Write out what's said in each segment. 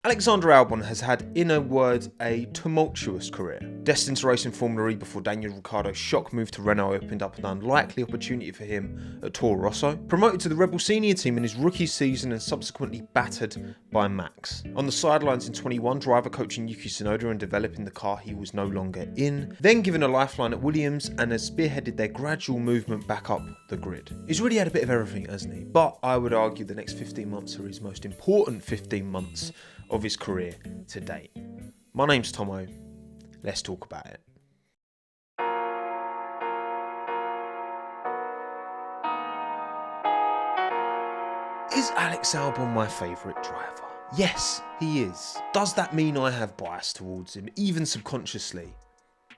Alexander Albon has had, in a word, a tumultuous career. Destined to race in Formula E before Daniel Ricciardo's shock move to Renault opened up an unlikely opportunity for him at Toro Rosso. Promoted to the Red Bull senior team in his rookie season and subsequently battered by Max. On the sidelines in 21, driver coaching Yuki Tsunoda and developing the car he was no longer in. Then given a lifeline at Williams and has spearheaded their gradual movement back up the grid. He's really had a bit of everything, hasn't he? But I would argue the next 15 months are his most important 15 months of his career to date. My name's Tommo. Let's talk about it. Is Alex Albon my favourite driver? Yes, he is. Does that mean I have bias towards him, even subconsciously?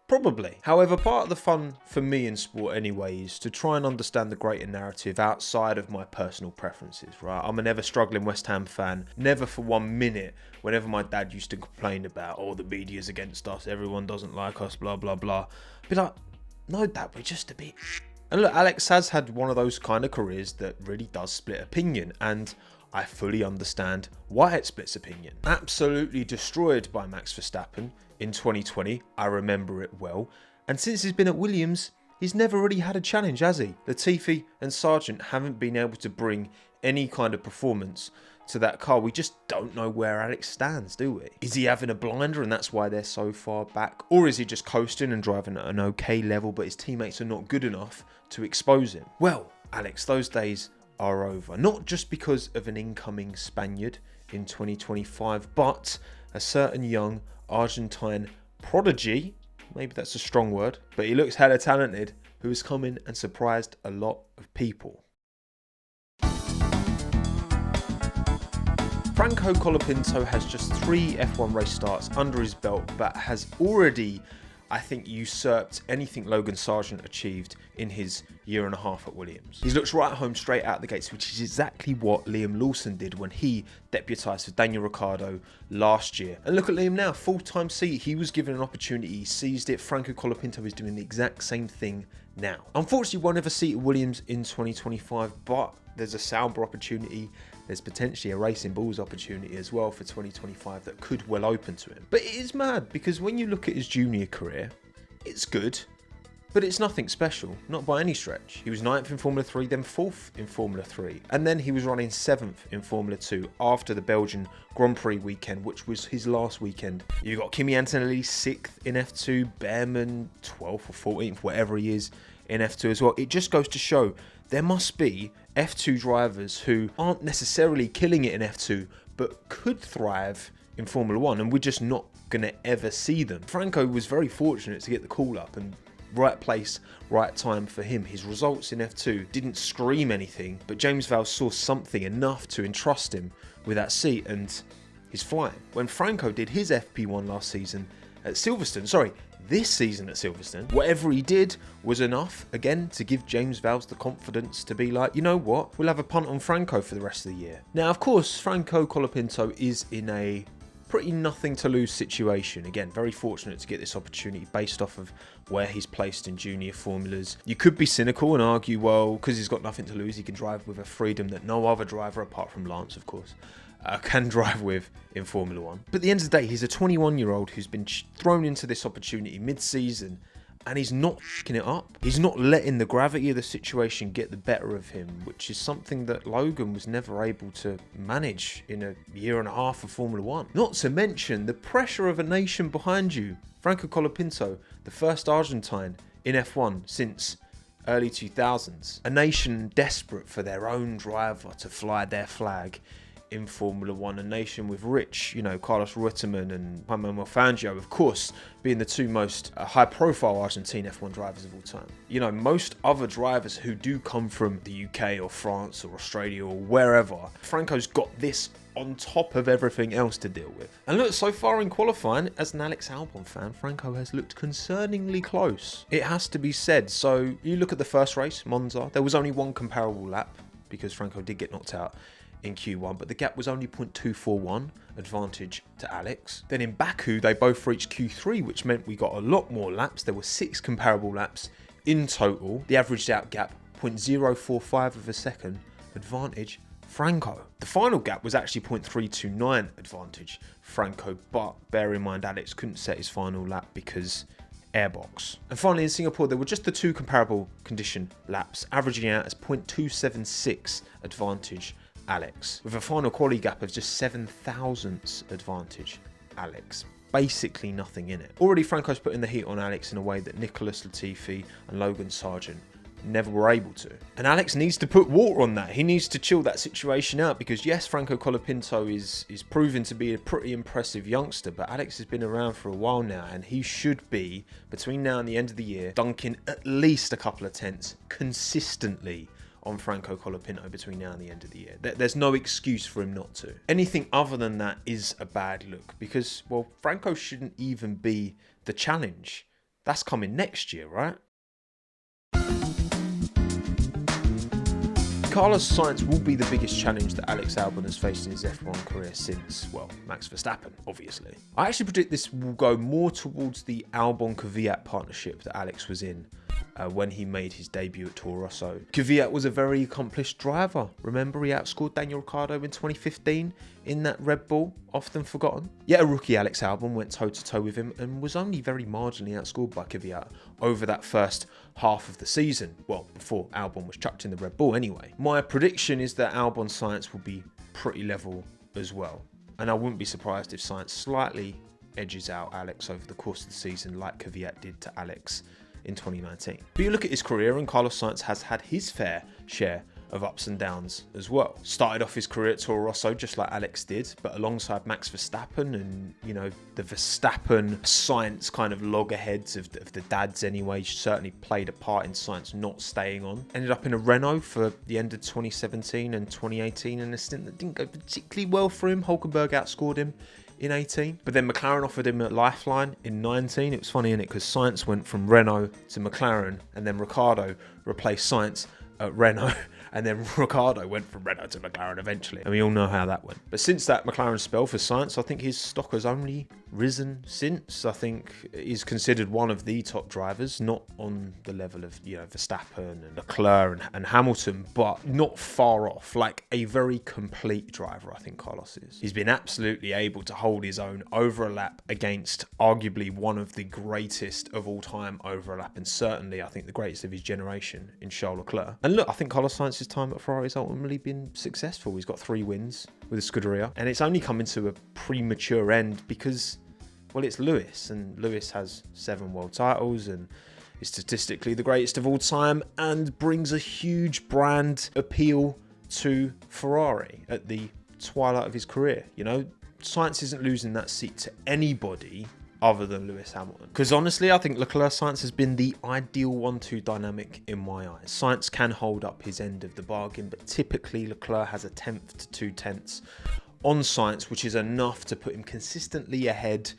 Probably. However, part of the fun for me in sport anyway is to try and understand the greater narrative outside of my personal preferences, right? I'm an ever struggling West Ham fan. Never for 1 minute, whenever my dad used to complain about, oh, the media's against us, everyone doesn't like us, blah, blah, blah. Be like, no, Dad, we're just a bit... And look, Alex has had one of those kind of careers that really does split opinion, and I fully understand why it splits opinion. Absolutely destroyed by Max Verstappen in 2020, I remember it well. And since he's been at Williams, he's never really had a challenge, has he? Latifi and Sargent haven't been able to bring any kind of performance to that car. We just don't know where Alex stands, do we? Is he having a blinder and that's why they're so far back? Or is he just coasting and driving at an okay level, but his teammates are not good enough to expose him? Well, Alex, those days are over. Not just because of an incoming Spaniard in 2025, but a certain young Argentine prodigy, maybe that's a strong word, but he looks hella talented, who has come in and surprised a lot of people. Franco Colapinto has just 3 F1 race starts under his belt, but has already, I think, usurped anything Logan Sargent achieved in his year and a half at Williams. He's looked right home straight out the gates, which is exactly what Liam Lawson did when he deputised for Daniel Ricciardo last year. And look at Liam now, full-time seat. He was given an opportunity, he seized it. Franco Colapinto is doing the exact same thing now. Unfortunately, won't have a seat at Williams in 2025, but there's a Sauber opportunity. There's potentially a Racing Bulls opportunity as well for 2025 that could well open to him. But it is mad because when you look at his junior career, it's good, but it's nothing special, not by any stretch. He was 9th in Formula 3, then 4th in Formula 3, and then he was running 7th in Formula 2 after the Belgian Grand Prix weekend, which was his last weekend. You got Kimi Antonelli 6th in F2, Behrman 12th or 14th, whatever he is, in F2 as well. It just goes to show there must be F2 drivers who aren't necessarily killing it in F2, but could thrive in Formula 1, and we're just not going to ever see them. Franco was very fortunate to get the call up, and right place, right time for him. His results in F2 didn't scream anything, but James Vowles saw something enough to entrust him with that seat, and he's flying. When Franco did his FP1 last season at Silverstone, this season at Silverstone, whatever he did was enough, again, to give James Vowles the confidence to be like, you know what, we'll have a punt on Franco for the rest of the year. Now, of course, Franco Colapinto is in a pretty nothing to lose situation. Again, very fortunate to get this opportunity based off of where he's placed in junior formulas. You could be cynical and argue, well, because he's got nothing to lose, he can drive with a freedom that no other driver, apart from Lance, of course, can drive with in Formula 1. But at the end of the day, he's a 21-year-old who's been thrown into this opportunity mid-season, and he's not f***ing it up. He's not letting the gravity of the situation get the better of him, which is something that Logan was never able to manage in a year and a half of Formula 1. Not to mention the pressure of a nation behind you. Franco Colapinto, the first Argentine in F1 since early 2000s. A nation desperate for their own driver to fly their flag in Formula 1, a nation with rich, Carlos Reutemann and Jaime Fangio, of course, being the two most high-profile Argentine F1 drivers of all time. Most other drivers who do come from the UK or France or Australia or wherever, Franco's got this on top of everything else to deal with. And look, so far in qualifying, as an Alex Albon fan, Franco has looked concerningly close. It has to be said. So you look at the first race, Monza, there was only one comparable lap because Franco did get knocked out in Q1, but the gap was only 0.241 advantage to Alex. Then in Baku, they both reached Q3, which meant we got a lot more laps. There were 6 comparable laps in total. The averaged out gap, 0.045 of a second advantage Franco. The final gap was actually 0.329 advantage Franco, but bear in mind Alex couldn't set his final lap because airbox. And finally in Singapore there were just the 2 comparable condition laps, averaging out as 0.276 advantage Alex, with a final quali gap of just 7 thousandths advantage Alex. Basically nothing in it. Already Franco's putting the heat on Alex in a way that Nicholas Latifi and Logan Sargent never were able to. And Alex needs to put water on that. He needs to chill that situation out because yes, Franco Colapinto is proven to be a pretty impressive youngster, but Alex has been around for a while now and he should be, between now and the end of the year, dunking at least a couple of tenths consistently on Franco Colapinto between now and the end of the year. There's no excuse for him not to. Anything other than that is a bad look because, well, Franco shouldn't even be the challenge. That's coming next year, right? Carlos Sainz will be the biggest challenge that Alex Albon has faced in his F1 career since, well, Max Verstappen, obviously. I actually predict this will go more towards the Albon-Kvyat partnership that Alex was in when he made his debut at Toro Rosso. Kvyat was a very accomplished driver. Remember, he outscored Daniel Ricciardo in 2015 in that Red Bull, often forgotten. Yet a rookie Alex Albon went toe-to-toe with him and was only very marginally outscored by Kvyat over that first half of the season. Well, before Albon was chucked in the Red Bull anyway. My prediction is that Albon Sainz will be pretty level as well. And I wouldn't be surprised if Sainz slightly edges out Alex over the course of the season like Kvyat did to Alex in 2019. But you look at his career and Carlos Sainz has had his fair share of ups and downs as well. Started off his career at Toro Rosso just like Alex did, but alongside Max Verstappen and, you know, the Verstappen Sainz kind of loggerheads of the dads anyway certainly played a part in Sainz not staying on. Ended up in a Renault for the end of 2017 and 2018 in a stint that didn't go particularly well for him. Hulkenberg outscored him in 18, but then McLaren offered him a lifeline in 19. It was funny, innit, because Sainz went from Renault to McLaren and then Ricciardo replaced Sainz at Renault and then Ricciardo went from Renault to McLaren eventually, and we all know how that went. But since that McLaren spell for Sainz, I think his stock has only risen since. I think he's considered one of the top drivers, not on the level of, you know, Verstappen and Leclerc and Hamilton, but not far off. Like a very complete driver, I think Carlos is. He's been absolutely able to hold his own over a lap against arguably one of the greatest of all time over a lap, and certainly I think the greatest of his generation in Charles Leclerc. And look, I think Carlos Sainz's time at Ferrari has ultimately been successful. He's got 3 wins with the Scuderia, and it's only coming to a premature end because, well, it's Lewis, and Lewis has 7 world titles and is statistically the greatest of all time and brings a huge brand appeal to Ferrari at the twilight of his career. You know, Sainz isn't losing that seat to anybody other than Lewis Hamilton. Because honestly, I think Leclerc-Sainz has been the ideal 1-2 dynamic in my eyes. Sainz can hold up his end of the bargain, but typically Leclerc has a 1/10 to 2 tenths on Sainz, which is enough to put him consistently ahead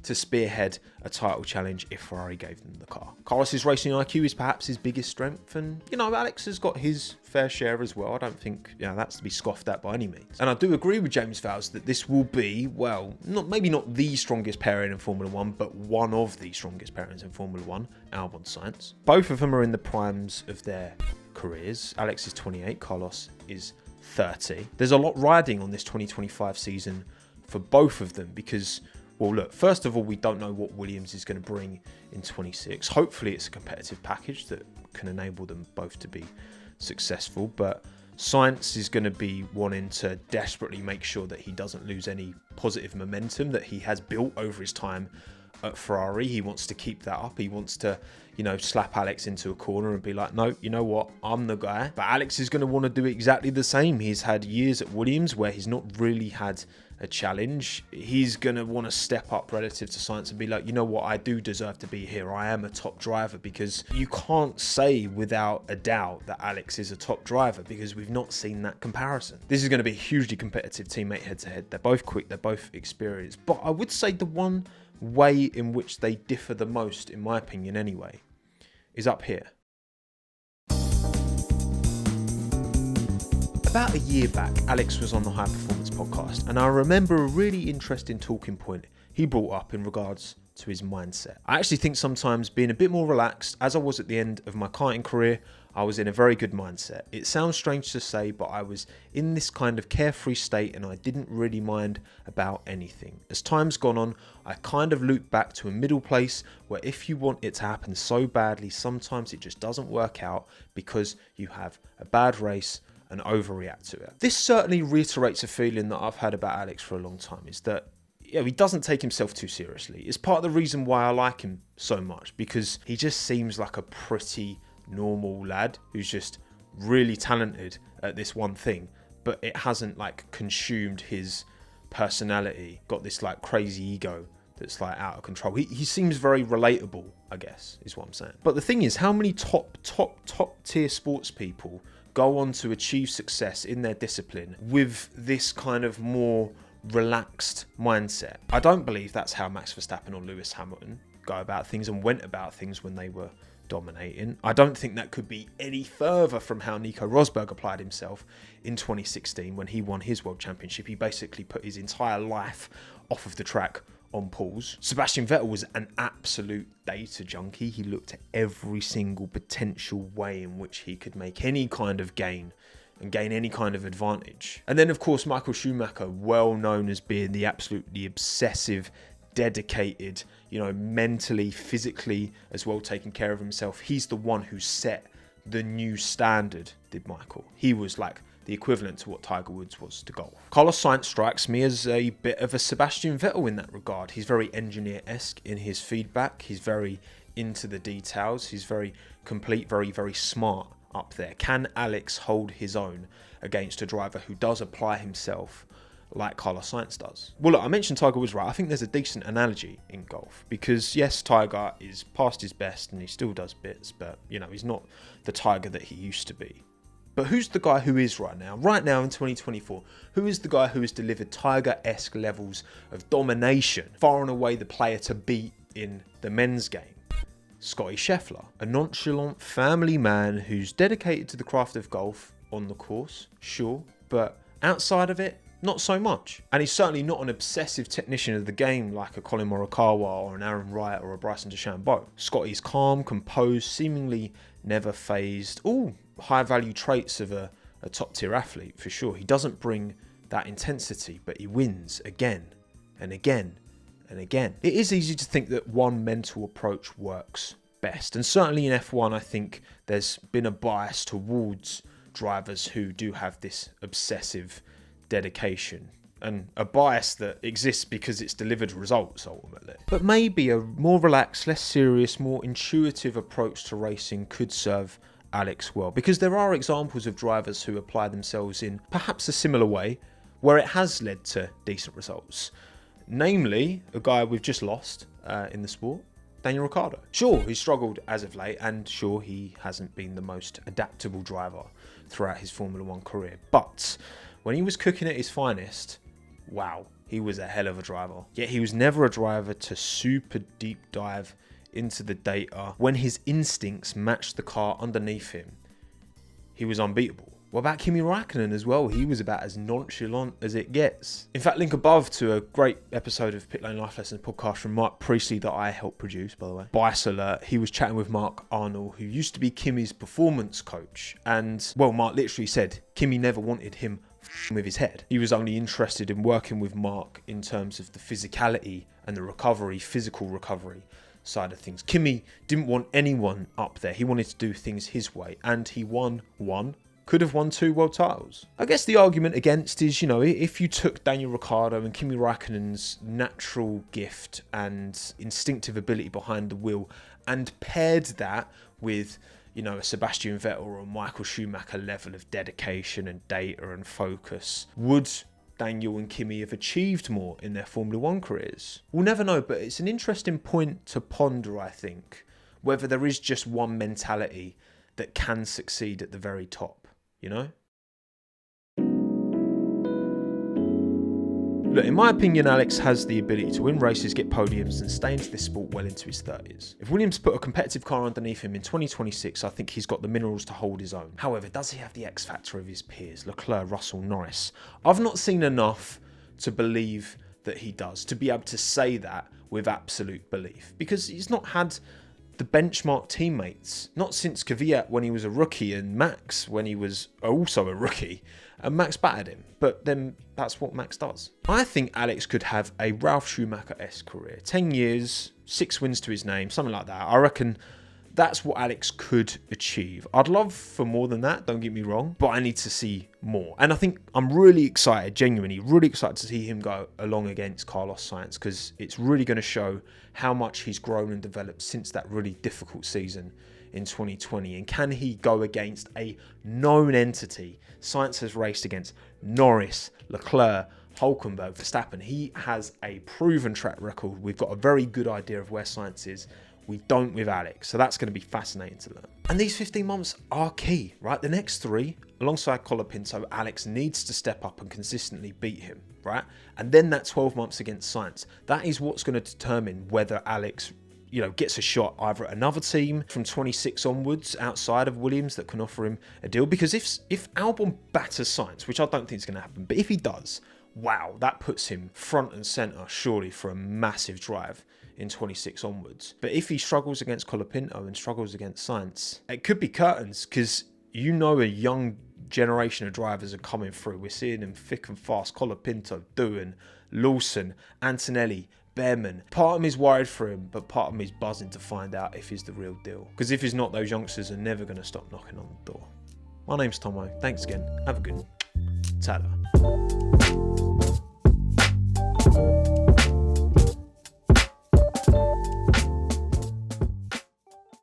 to spearhead a title challenge if Ferrari gave them the car. Carlos's racing IQ is perhaps his biggest strength, and, you know, Alex has got his fair share as well. I don't think, you know, that's to be scoffed at by any means. And I do agree with James Vowles that this will be, well, maybe not the strongest pairing in Formula 1, but one of the strongest pairings in Formula 1, Albon Sainz. Both of them are in the primes of their careers. Alex is 28, Carlos is 30. There's a lot riding on this 2025 season for both of them because, well, look, first of all, we don't know what Williams is going to bring in 26. Hopefully it's a competitive package that can enable them both to be successful, but Sainz is going to be wanting to desperately make sure that he doesn't lose any positive momentum that he has built over his time at Ferrari. He wants to keep that up. He wants to, you know, slap Alex into a corner and be like, no, you know what, I'm the guy. But Alex is going to want to do exactly the same. He's had years at Williams where he's not really had a challenge. He's going to want to step up relative to Sainz and be like, you know what, I do deserve to be here. I am a top driver, because you can't say without a doubt that Alex is a top driver because we've not seen that comparison. This is going to be a hugely competitive teammate head-to-head. They're both quick, they're both experienced. But I would say the one way in which they differ the most, in my opinion anyway, is up here. About a year back, Alex was on the High Performance podcast, and I remember a really interesting talking point he brought up in regards to his mindset. I actually think sometimes being a bit more relaxed, as I was at the end of my karting career, I was in a very good mindset. It sounds strange to say, but I was in this kind of carefree state and I didn't really mind about anything. As time's gone on, I kind of looped back to a middle place where if you want it to happen so badly, sometimes it just doesn't work out because you have a bad race and overreact to it. This certainly reiterates a feeling that I've had about Alex for a long time, is that he doesn't take himself too seriously. It's part of the reason why I like him so much, because he just seems like a pretty normal lad who's just really talented at this one thing, but it hasn't like consumed his personality, got this like crazy ego that's like out of control. He seems very relatable, I guess, is what I'm saying. But the thing is, how many top tier sports people go on to achieve success in their discipline with this kind of more relaxed mindset? I don't believe that's how Max Verstappen or Lewis Hamilton go about things and went about things when they were dominating. I don't think that could be any further from how Nico Rosberg applied himself in 2016 when he won his world championship. He basically put his entire life off of the track on pause. Sebastian Vettel was an absolute data junkie. He looked at every single potential way in which he could make any kind of gain and gain any kind of advantage. And then of course Michael Schumacher, well known as being the absolutely obsessive, dedicated, mentally, physically as well, taking care of himself. He's the one who set the new standard, did Michael. He was like the equivalent to what Tiger Woods was to golf. Carlos Sainz strikes me as a bit of a Sebastian Vettel in that regard. He's very engineer-esque in his feedback. He's very into the details. He's very complete, very, very smart up there. Can Alex hold his own against a driver who does apply himself like Carlos Sainz does? Well, look, I mentioned Tiger Woods, right? I think there's a decent analogy in golf because, yes, Tiger is past his best and he still does bits, but, he's not the Tiger that he used to be. But who's the guy who is right now? Right now in 2024, who is the guy who has delivered Tiger-esque levels of domination, far and away the player to beat in the men's game? Scotty Scheffler, a nonchalant family man who's dedicated to the craft of golf on the course, sure, but outside of it, not so much. And he's certainly not an obsessive technician of the game like a Colin Morikawa or an Aaron Wright or a Bryson DeChambeau. Scotty's calm, composed, seemingly never phased. All high value traits of a top tier athlete for sure. He doesn't bring that intensity, but he wins again and again and again. It is easy to think that one mental approach works best. And certainly in F1, I think there's been a bias towards drivers who do have this obsessive dedication, and a bias that exists because it's delivered results ultimately. But maybe a more relaxed, less serious, more intuitive approach to racing could serve Alex well, because there are examples of drivers who apply themselves in perhaps a similar way where it has led to decent results. Namely, a guy we've just lost in the sport, Daniel Ricciardo. Sure, he's struggled as of late, and sure, he hasn't been the most adaptable driver throughout his Formula One career, but when he was cooking at his finest, wow, he was a hell of a driver. Yet he was never a driver to super deep dive into the data. When his instincts matched the car underneath him, he was unbeatable. What about Kimi Räikkönen as well? He was about as nonchalant as it gets. In fact, link above to a great episode of Pit Lane Life Lessons podcast from Mark Priestley that I helped produce, by the way. Bias alert, he was chatting with Mark Arnold, who used to be Kimi's performance coach. And, well, Mark literally said Kimi never wanted him with his head. He was only interested in working with Mark in terms of the physicality and the recovery, physical recovery side of things. Kimi didn't want anyone up there. He wanted to do things his way, and he could have won 2 world titles. I guess the argument against is, if you took Daniel Ricciardo and Kimi Räikkönen's natural gift and instinctive ability behind the wheel and paired that with, a Sebastian Vettel or a Michael Schumacher level of dedication and data and focus, would Daniel and Kimi have achieved more in their Formula One careers? We'll never know, but it's an interesting point to ponder, I think, whether there is just one mentality that can succeed at the very top. Look, in my opinion, Alex has the ability to win races, get podiums, and stay into this sport well into his 30s. If Williams put a competitive car underneath him in 2026, I think he's got the minerals to hold his own. However, does he have the X factor of his peers, Leclerc, Russell, Norris? I've not seen enough to believe that he does, to be able to say that with absolute belief, because he's not had the benchmark teammates. Not since Kvyat when he was a rookie and Max when he was also a rookie. And Max battered him. But then that's what Max does. I think Alex could have a Ralf Schumacher-esque career. 10 years, 6 wins to his name, something like that. I reckon that's what Alex could achieve. I'd love for more than that, don't get me wrong, but I need to see more. And I think I'm really excited, genuinely, really excited to see him go along against Carlos Sainz, because it's really going to show how much he's grown and developed since that really difficult season in 2020. And can he go against a known entity? Sainz has raced against Norris, Leclerc, Hülkenberg, Verstappen. He has a proven track record. We've got a very good idea of where Sainz is. We don't with Alex, so that's going to be fascinating to learn. And these 15 months are key, right? The next 3, alongside Colapinto, Alex needs to step up and consistently beat him, right? And then that 12 months against Sainz, that is what's going to determine whether Alex, gets a shot either at another team from 26 onwards outside of Williams that can offer him a deal. Because if Albon batters Sainz, which I don't think is going to happen, but if he does, wow, that puts him front and centre, surely, for a massive drive in 26 onwards. But if he struggles against Colapinto and struggles against Sainz, it could be curtains, because a young generation of drivers are coming through. We're seeing them thick and fast. Colapinto, Doohan, Lawson, Antonelli, Behrman. Part of me is worried for him, but part of me is buzzing to find out if he's the real deal. Because if he's not, those youngsters are never going to stop knocking on the door. My name's Tommo. Thanks again. Have a good one. Ta-da.